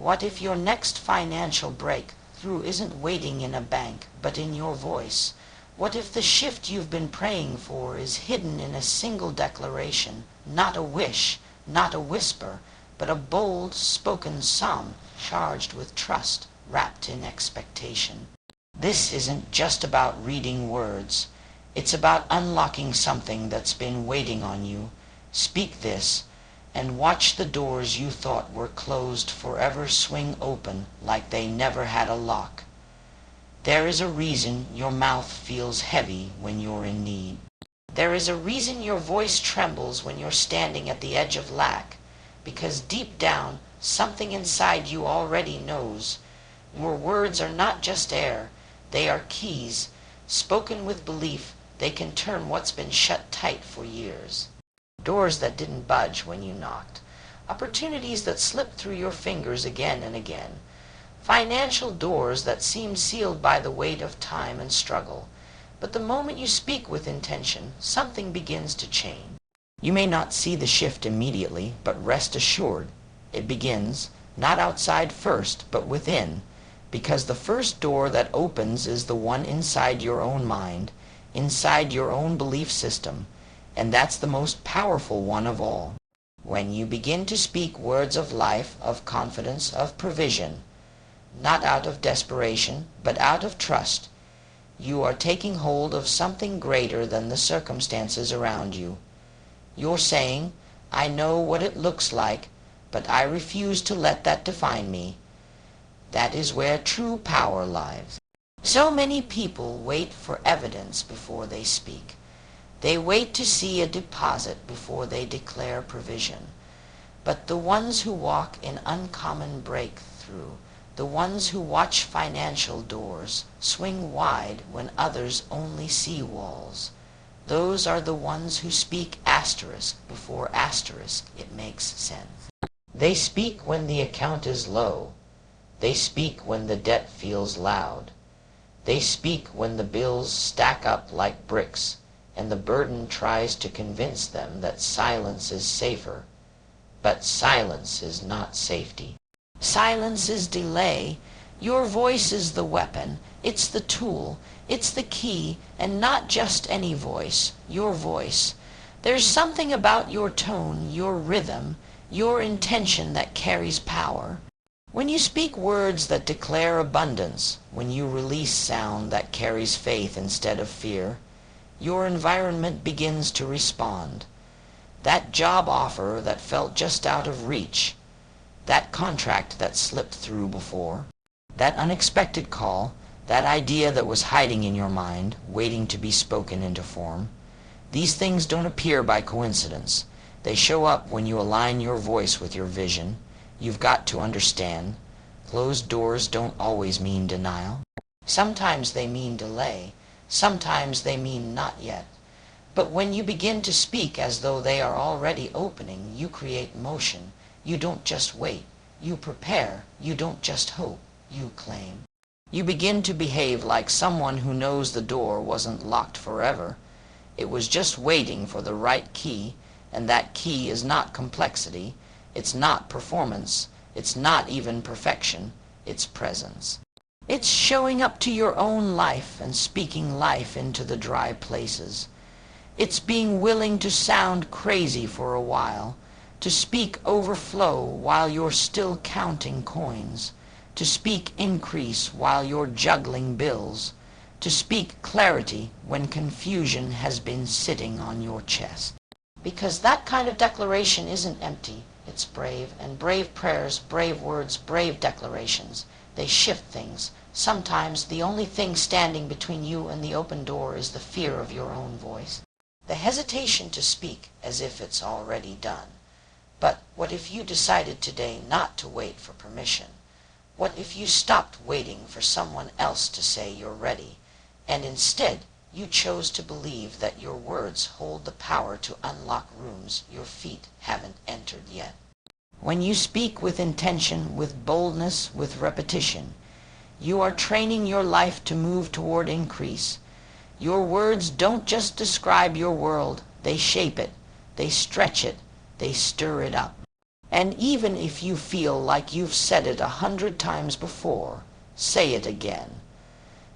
What if your next financial breakthrough isn't waiting in a bank, but in your voice? What if the shift you've been praying for is hidden in a single declaration, not a wish, not a whisper, but a bold spoken psalm charged with trust, wrapped in expectation? This isn't just about reading words. It's about unlocking something that's been waiting on you. Speak this, and watch the doors you thought were closed forever swing open like they never had a lock. There is a reason your mouth feels heavy when you're in need. There is a reason your voice trembles when you're standing at the edge of lack, because deep down, something inside you already knows. Your words are not just air, they are keys. Spoken with belief, they can turn what's been shut tight for years. Doors that didn't budge when you knocked. Opportunities that slipped through your fingers again and again. Financial doors that seemed sealed by the weight of time and struggle. But the moment you speak with intention, something begins to change. You may not see the shift immediately, but rest assured, it begins, not outside first, but within, because the first door that opens is the one inside your own mind, inside your own belief system, and that's the most powerful one of all. When you begin to speak words of life, of confidence, of provision, not out of desperation, but out of trust, you are taking hold of something greater than the circumstances around you. You're saying, I know what it looks like, but I refuse to let that define me. That is where true power lies. So many people wait for evidence before they speak. They wait to see a deposit before they declare provision. But the ones who walk in uncommon breakthrough, the ones who watch financial doors swing wide when others only see walls, those are the ones who speak asterisk before asterisk. It makes sense. They speak when the account is low. They speak when the debt feels loud. They speak when the bills stack up like bricks, and the burden tries to convince them that silence is safer. But silence is not safety. Silence is delay. Your voice is the weapon. It's the tool. It's the key, and not just any voice. Your voice. There's something about your tone, your rhythm, your intention that carries power. When you speak words that declare abundance, when you release sound that carries faith instead of fear, your environment begins to respond. That job offer that felt just out of reach, that contract that slipped through before, that unexpected call, that idea that was hiding in your mind, waiting to be spoken into form. These things don't appear by coincidence. They show up when you align your voice with your vision. You've got to understand, closed doors don't always mean denial. Sometimes they mean delay. Sometimes they mean not yet. But when you begin to speak as though they are already opening, you create motion. You don't just wait. You prepare. You don't just hope. You claim. You begin to behave like someone who knows the door wasn't locked forever. It was just waiting for the right key, and that key is not complexity. It's not performance. It's not even perfection. It's presence. It's showing up to your own life and speaking life into the dry places. It's being willing to sound crazy for a while, to speak overflow while you're still counting coins, to speak increase while you're juggling bills, to speak clarity when confusion has been sitting on your chest. Because that kind of declaration isn't empty, it's brave, and brave prayers, brave words, brave declarations. They shift things. Sometimes the only thing standing between you and the open door is the fear of your own voice. The hesitation to speak as if it's already done. But what if you decided today not to wait for permission? What if you stopped waiting for someone else to say you're ready, and instead you chose to believe that your words hold the power to unlock rooms your feet haven't entered yet? When you speak with intention, with boldness, with repetition, you are training your life to move toward increase. Your words don't just describe your world, they shape it, they stretch it, they stir it up. And even if you feel like you've said it 100 times before, say it again.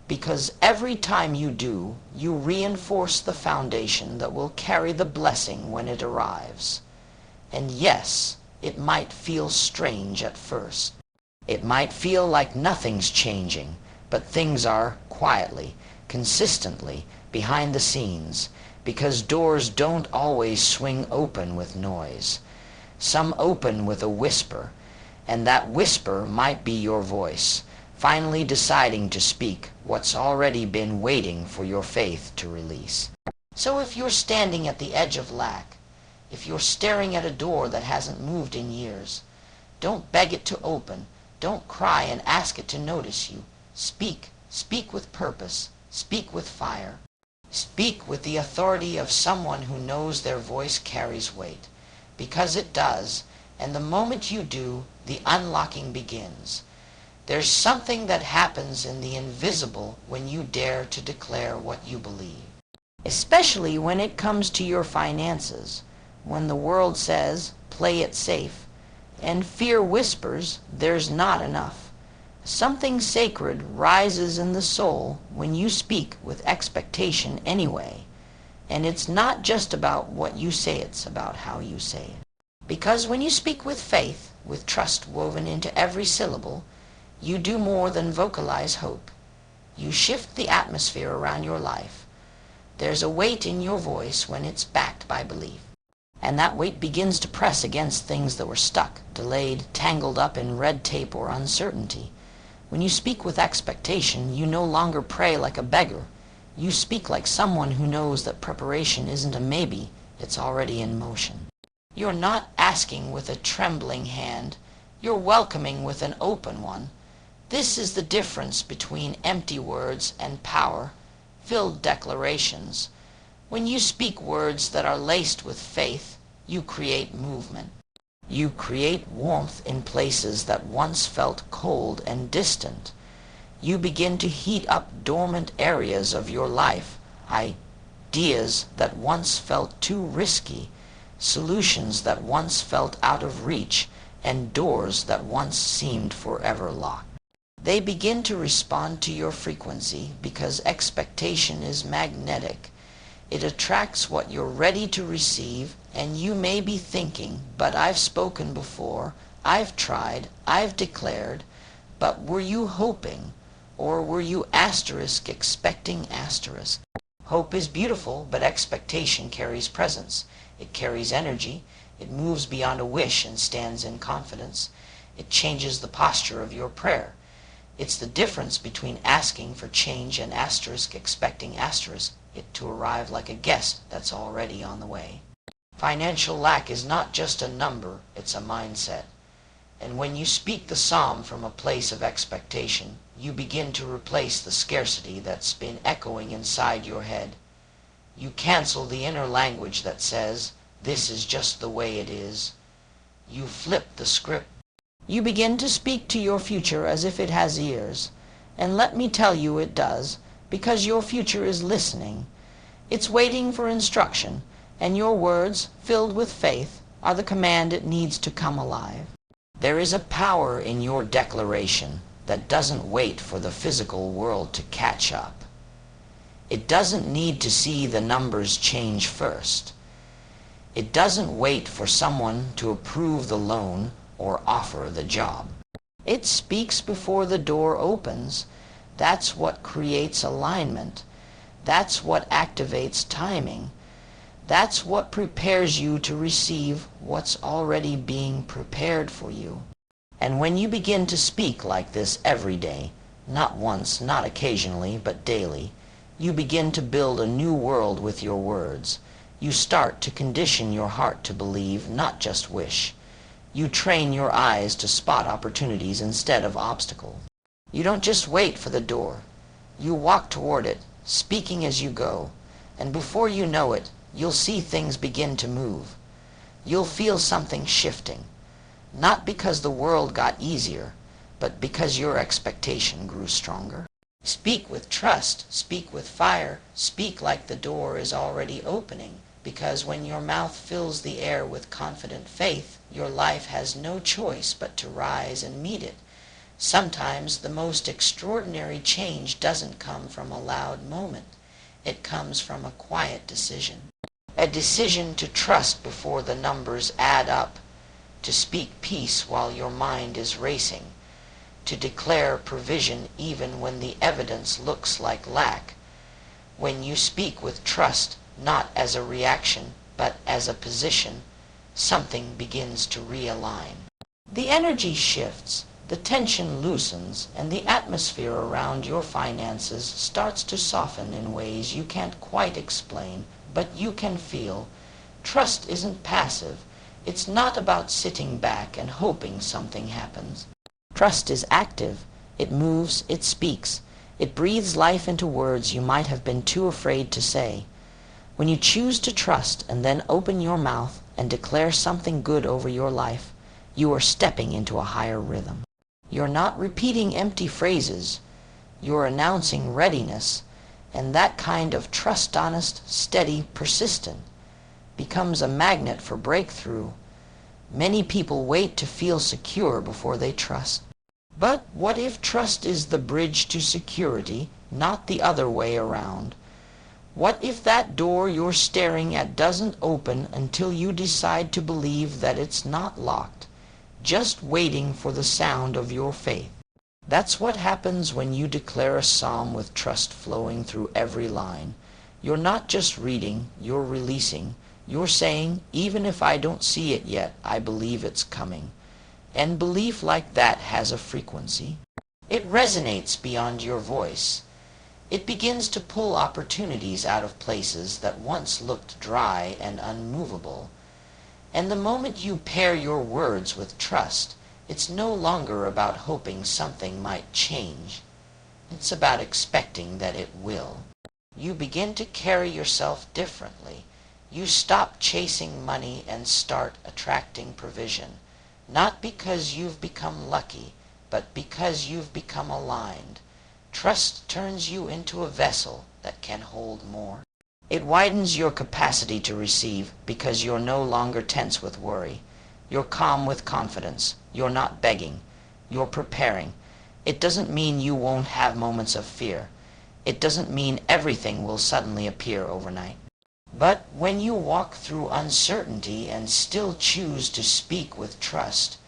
Because every time you do, you reinforce the foundation that will carry the blessing when it arrives. And yes, it might feel strange at first. It might feel like nothing's changing, but things are quietly, consistently, behind the scenes, because doors don't always swing open with noise. Some open with a whisper, and that whisper might be your voice, finally deciding to speak what's already been waiting for your faith to release. So if you're standing at the edge of lack, if you're staring at a door that hasn't moved in years, don't beg it to open. Don't cry and ask it to notice you. Speak. Speak with purpose. Speak with fire. Speak with the authority of someone who knows their voice carries weight. Because it does, and the moment you do, the unlocking begins. There's something that happens in the invisible when you dare to declare what you believe. Especially when it comes to your finances, when the world says, play it safe, and fear whispers, there's not enough. Something sacred rises in the soul when you speak with expectation anyway. And it's not just about what you say, it's about how you say it. Because when you speak with faith, with trust woven into every syllable, you do more than vocalize hope. You shift the atmosphere around your life. There's a weight in your voice when it's backed by belief. And that weight begins to press against things that were stuck, delayed, tangled up in red tape or uncertainty. When you speak with expectation, you no longer pray like a beggar. You speak like someone who knows that preparation isn't a maybe, it's already in motion. You're not asking with a trembling hand, you're welcoming with an open one. This is the difference between empty words and power-filled declarations. When you speak words that are laced with faith, you create movement. You create warmth in places that once felt cold and distant. You begin to heat up dormant areas of your life, ideas that once felt too risky, solutions that once felt out of reach, and doors that once seemed forever locked. They begin to respond to your frequency because expectation is magnetic. It attracts what you're ready to receive, and you may be thinking, but I've spoken before, I've tried, I've declared, but were you hoping? Or were you expecting asterisk? Hope is beautiful, but expectation carries presence. It carries energy. It moves beyond a wish and stands in confidence. It changes the posture of your prayer. It's the difference between asking for change and expecting it to arrive like a guest that's already on the way. Financial lack is not just a number, it's a mindset. And when you speak the psalm from a place of expectation, you begin to replace the scarcity that's been echoing inside your head. You cancel the inner language that says, this is just the way it is. You flip the script. You begin to speak to your future as if it has ears. And let me tell you it does, because your future is listening. It's waiting for instruction, and your words, filled with faith, are the command it needs to come alive. There is a power in your declaration that doesn't wait for the physical world to catch up. It doesn't need to see the numbers change first. It doesn't wait for someone to approve the loan or offer the job. It speaks before the door opens. That's what creates alignment. That's what activates timing. That's what prepares you to receive what's already being prepared for you. And when you begin to speak like this every day, not once, not occasionally, but daily, you begin to build a new world with your words. You start to condition your heart to believe, not just wish. You train your eyes to spot opportunities instead of obstacles. You don't just wait for the door. You walk toward it, speaking as you go, and before you know it, you'll see things begin to move. You'll feel something shifting, not because the world got easier, but because your expectation grew stronger. Speak with trust, speak with fire, speak like the door is already opening, because when your mouth fills the air with confident faith, your life has no choice but to rise and meet it. Sometimes the most extraordinary change doesn't come from a loud moment. It comes from a quiet decision. A decision to trust before the numbers add up, to speak peace while your mind is racing, to declare provision even when the evidence looks like lack. When you speak with trust, not as a reaction, but as a position, something begins to realign. The energy shifts, the tension loosens, and the atmosphere around your finances starts to soften in ways you can't quite explain, but you can feel. Trust isn't passive. It's not about sitting back and hoping something happens. Trust is active. It moves, it speaks. It breathes life into words you might have been too afraid to say. When you choose to trust and then open your mouth and declare something good over your life, you are stepping into a higher rhythm. You're not repeating empty phrases. You're announcing readiness, and that kind of trust honest, steady, persistent becomes a magnet for breakthrough. Many people wait to feel secure before they trust. But what if trust is the bridge to security, not the other way around? What if that door you're staring at doesn't open until you decide to believe that it's not locked, just waiting for the sound of your faith? That's what happens when you declare a psalm with trust flowing through every line. You're not just reading, you're releasing. You're saying, even if I don't see it yet, I believe it's coming. And belief like that has a frequency. It resonates beyond your voice. It begins to pull opportunities out of places that once looked dry and unmovable. And the moment you pair your words with trust, it's no longer about hoping something might change. It's about expecting that it will. You begin to carry yourself differently. You stop chasing money and start attracting provision, not because you've become lucky, but because you've become aligned. Trust turns you into a vessel that can hold more. It widens your capacity to receive because you're no longer tense with worry. You're calm with confidence. You're not begging. You're preparing. It doesn't mean you won't have moments of fear. It doesn't mean everything will suddenly appear overnight. But when you walk through uncertainty and still choose to speak with trust,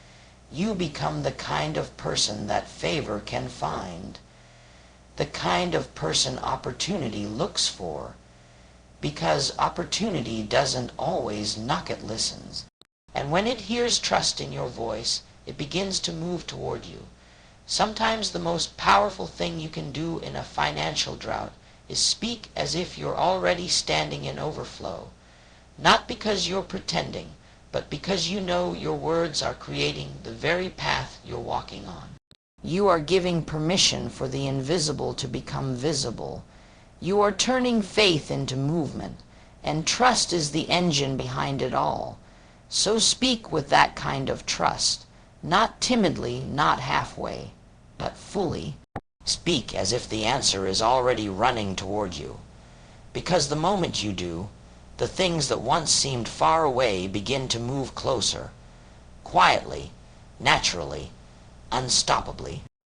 you become the kind of person that favor can find, the kind of person opportunity looks for, because opportunity doesn't always knock, it listens. And when it hears trust in your voice, it begins to move toward you. Sometimes the most powerful thing you can do in a financial drought is speak as if you're already standing in overflow, not because you're pretending, but because you know your words are creating the very path you're walking on. You are giving permission for the invisible to become visible. You are turning faith into movement, and trust is the engine behind it all. So speak with that kind of trust, not timidly, not halfway, but fully. Speak as if the answer is already running toward you, because the moment you do, the things that once seemed far away begin to move closer, quietly, naturally, unstoppably.